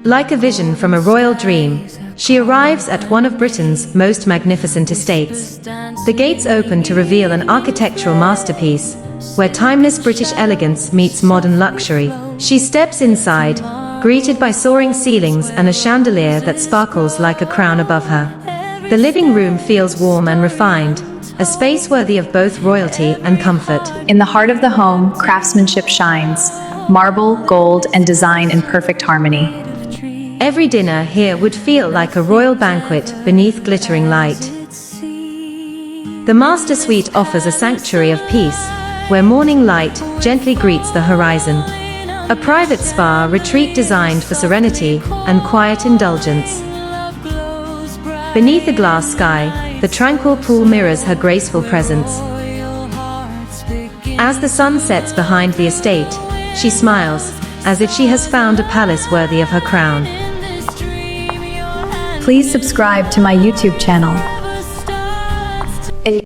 Like a vision from a royal dream, she arrives at one of Britain's most magnificent estates. The gates open to reveal an architectural masterpiece, where timeless British elegance meets modern luxury. She steps inside, greeted by soaring ceilings and a chandelier that sparkles like a crown above her. The living room feels warm and refined, a space worthy of both royalty and comfort. In the heart of the home, craftsmanship shines, marble, gold, and design in perfect harmony. Every dinner here would feel like a royal banquet beneath glittering light. The master suite offers a sanctuary of peace, where morning light gently greets the horizon. A private spa retreat designed for serenity and quiet indulgence. Beneath a glass sky, the tranquil pool mirrors her graceful presence. As the sun sets behind the estate, she smiles, as if she has found a palace worthy of her crown. Please subscribe to my YouTube channel.